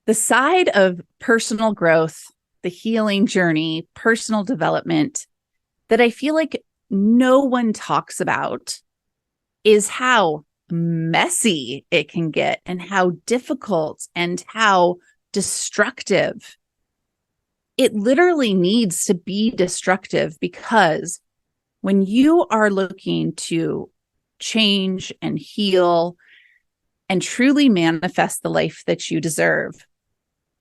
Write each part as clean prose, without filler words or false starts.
The side of personal growth, the healing journey, personal development that I feel like no one talks about is how messy it can get and how difficult and how destructive. It literally needs to be destructive because when you are looking to change and heal and truly manifest the life that you deserve,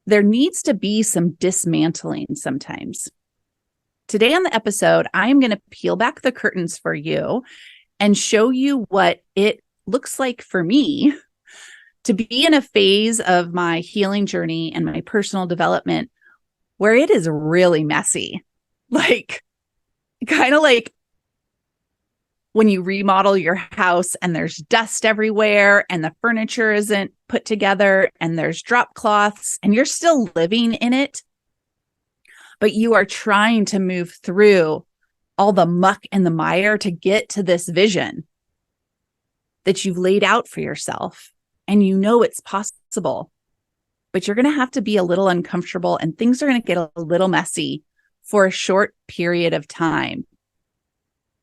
there needs to be some dismantling sometimes. Today on the episode, I'm going to peel back the curtains for you and show you what it looks like for me to be in a phase of my healing journey and my personal development where it is really messy. Like, kind of like when you remodel your house and there's dust everywhere and the furniture isn't put together and there's drop cloths and you're still living in it, but you are trying to move through all the muck and the mire to get to this vision that you've laid out for yourself. And you know it's possible, but you're going to have to be a little uncomfortable and things are going to get a little messy for a short period of time.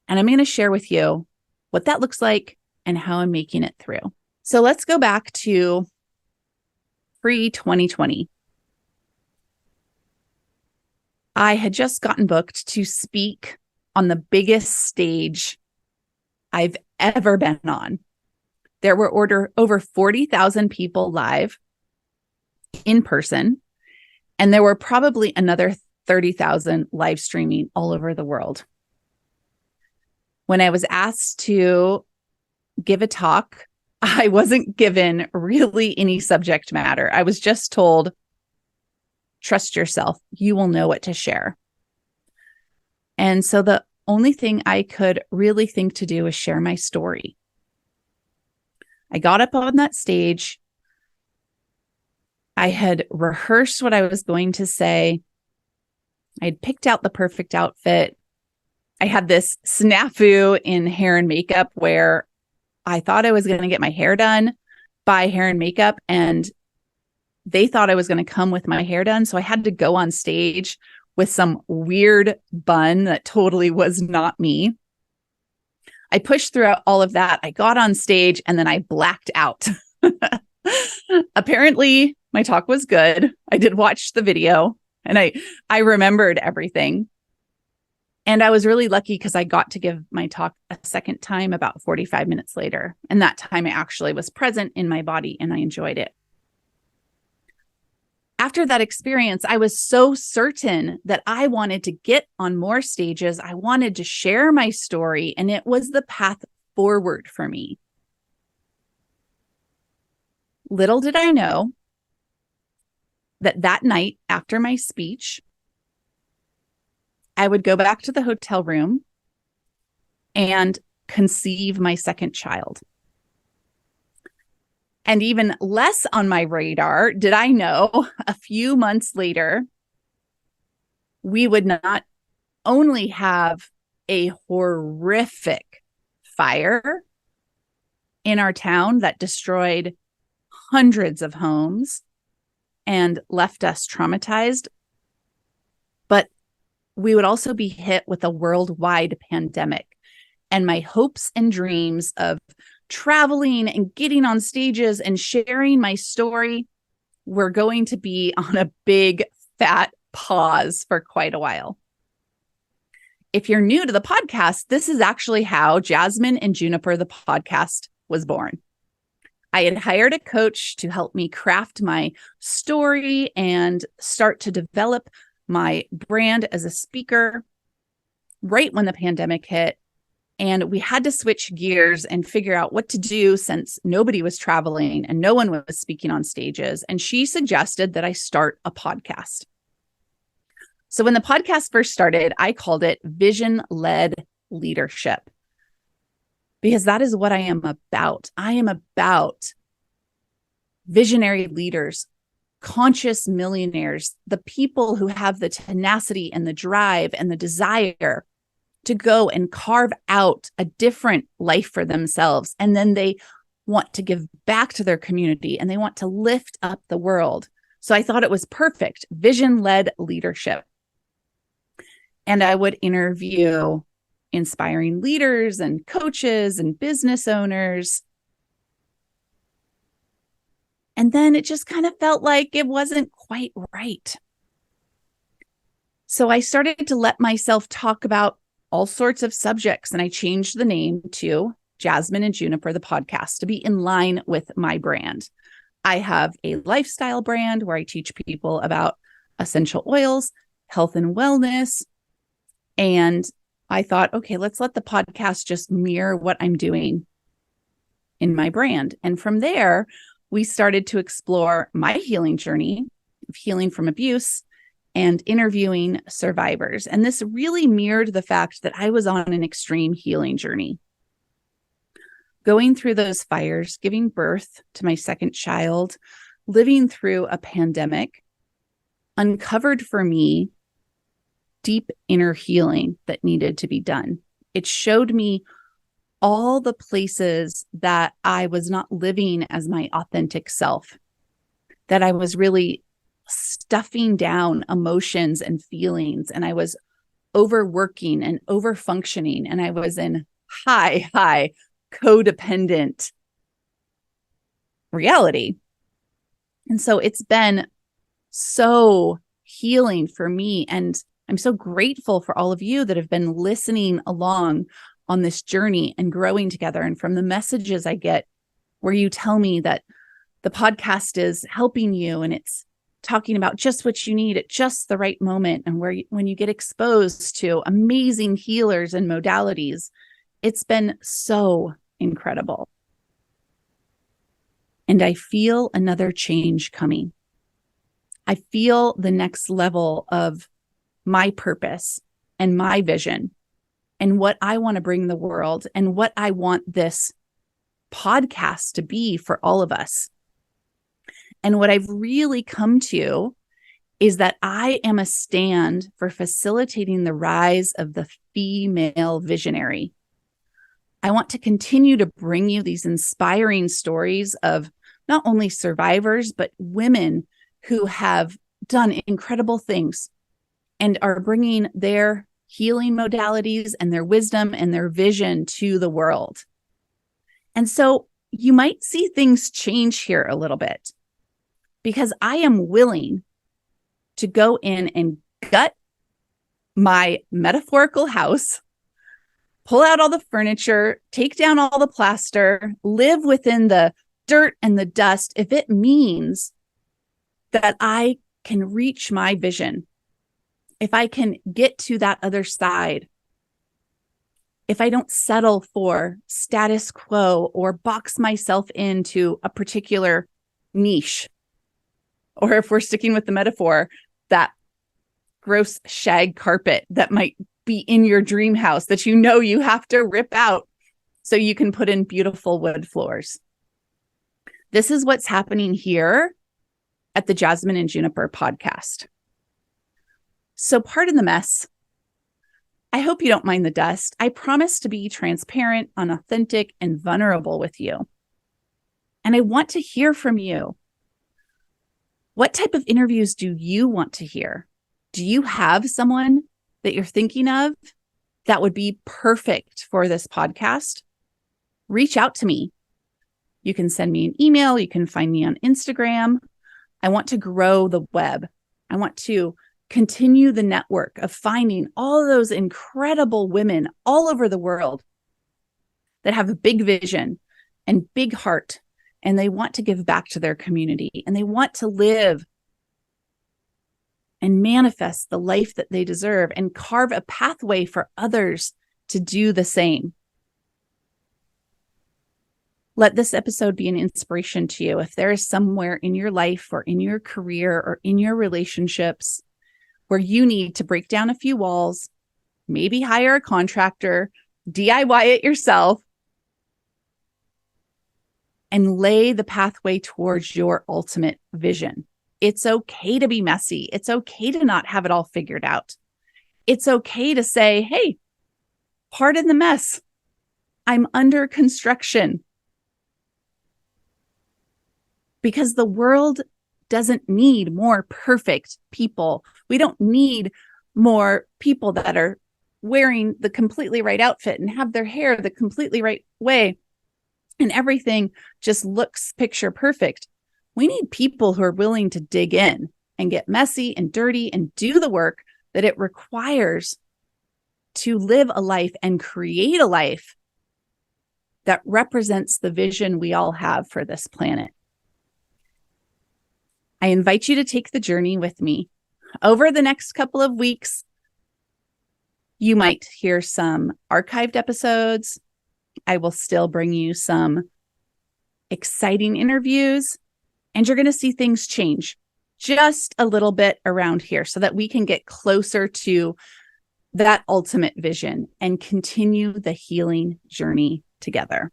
And I'm going to share with you what that looks like and how I'm making it through. So let's go back to pre-2020. I had just gotten booked to speak on the biggest stage I've ever been on. There were over 40,000 people live in person, and there were probably another 30,000 live streaming all over the world. When I was asked to give a talk, I wasn't given really any subject matter. I was just told, trust yourself, you will know what to share. And so the only thing I could really think to do is share my story. I got up on that stage. I had rehearsed what I was going to say. I had picked out the perfect outfit. I had this snafu in hair and makeup where I thought I was going to get my hair done by hair and makeup, and they thought I was going to come with my hair done. So I had to go on stage with some weird bun that totally was not me. I pushed through all of that. I got on stage and then I blacked out. Apparently, my talk was good. I did watch the video and I remembered everything. And I was really lucky because I got to give my talk a second time about 45 minutes later. And that time I actually was present in my body and I enjoyed it. After that experience, I was so certain that I wanted to get on more stages. I wanted to share my story, and it was the path forward for me. Little did I know that night after my speech, I would go back to the hotel room and conceive my second child. And even less on my radar did I know a few months later, we would not only have a horrific fire in our town that destroyed hundreds of homes and left us traumatized, but we would also be hit with a worldwide pandemic. And my hopes and dreams of traveling and getting on stages and sharing my story were going to be on a big fat pause for quite a while. If you're new to the podcast, this is actually how Jasmine and Juniper, the podcast, was born. I had hired a coach to help me craft my story and start to develop my brand as a speaker right when the pandemic hit. And we had to switch gears and figure out what to do since nobody was traveling and no one was speaking on stages. And she suggested that I start a podcast. So when the podcast first started, I called it Vision-Led Leadership, because that is what I am about. I am about visionary leaders, conscious millionaires, the people who have the tenacity and the drive and the desire to go and carve out a different life for themselves. And then they want to give back to their community and they want to lift up the world So I thought it was perfect, vision-led leadership. And I would interview inspiring leaders and coaches and business owners. And then it just kind of felt like it wasn't quite right. So I started to let myself talk about all sorts of subjects, and I changed the name to Jasmine and Juniper, the podcast, to be in line with my brand. I have a lifestyle brand where I teach people about essential oils, health and wellness. And I thought, okay, let's let the podcast just mirror what I'm doing in my brand. And from there, we started to explore my healing journey of healing from abuse and interviewing survivors. And this really mirrored the fact that I was on an extreme healing journey. Going through those fires, giving birth to my second child, living through a pandemic, uncovered for me deep inner healing that needed to be done. It showed me all the places that I was not living as my authentic self, that I was really stuffing down emotions and feelings, and I was overworking and overfunctioning, and I was in high codependent reality. And so it's been so healing for me. And I'm so grateful for all of you that have been listening along on this journey and growing together. And from the messages I get where you tell me that the podcast is helping you and it's talking about just what you need at just the right moment, and when you get exposed to amazing healers and modalities, it's been so incredible. And I feel another change coming. I feel the next level of my purpose and my vision and what I want to bring the world and what I want this podcast to be for all of us. And what I've really come to is that I am a stand for facilitating the rise of the female visionary. I want to continue to bring you these inspiring stories of not only survivors, but women who have done incredible things and are bringing their healing modalities and their wisdom and their vision to the world. And so you might see things change here a little bit, because I am willing to go in and gut my metaphorical house, pull out all the furniture, take down all the plaster, live within the dirt and the dust, if it means that I can reach my vision, if I can get to that other side, if I don't settle for status quo or box myself into a particular niche, or if we're sticking with the metaphor, that gross shag carpet that might be in your dream house that you know you have to rip out so you can put in beautiful wood floors. This is what's happening here at the Jasmine and Juniper podcast. So pardon the mess. I hope you don't mind the dust. I promise to be transparent, unauthentic, and vulnerable with you. And I want to hear from you. What type of interviews do you want to hear? Do you have someone that you're thinking of that would be perfect for this podcast? Reach out to me. You can send me an email. You can find me on Instagram. I want to grow the web. I want to continue the network of finding all those incredible women all over the world that have a big vision and big heart, and they want to give back to their community, and they want to live and manifest the life that they deserve and carve a pathway for others to do the same. Let this episode be an inspiration to you. If there is somewhere in your life or in your career or in your relationships where you need to break down a few walls, maybe hire a contractor, DIY it yourself, and lay the pathway towards your ultimate vision. It's okay to be messy. It's okay to not have it all figured out. It's okay to say, hey, pardon the mess. I'm under construction. Because the world doesn't need more perfect people. We don't need more people that are wearing the completely right outfit and have their hair the completely right way and everything just looks picture perfect. We need people who are willing to dig in and get messy and dirty and do the work that it requires to live a life and create a life that represents the vision we all have for this planet. I invite you to take the journey with me. Over the next couple of weeks, you might hear some archived episodes. I will still bring you some exciting interviews, and you're going to see things change just a little bit around here so that we can get closer to that ultimate vision and continue the healing journey together.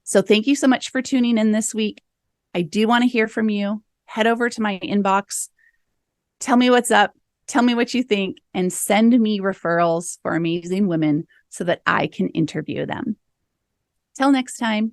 So thank you so much for tuning in this week. I do want to hear from you. Head over to my inbox. Tell me what's up. Tell me what you think, and send me referrals for amazing women so that I can interview them. Till next time.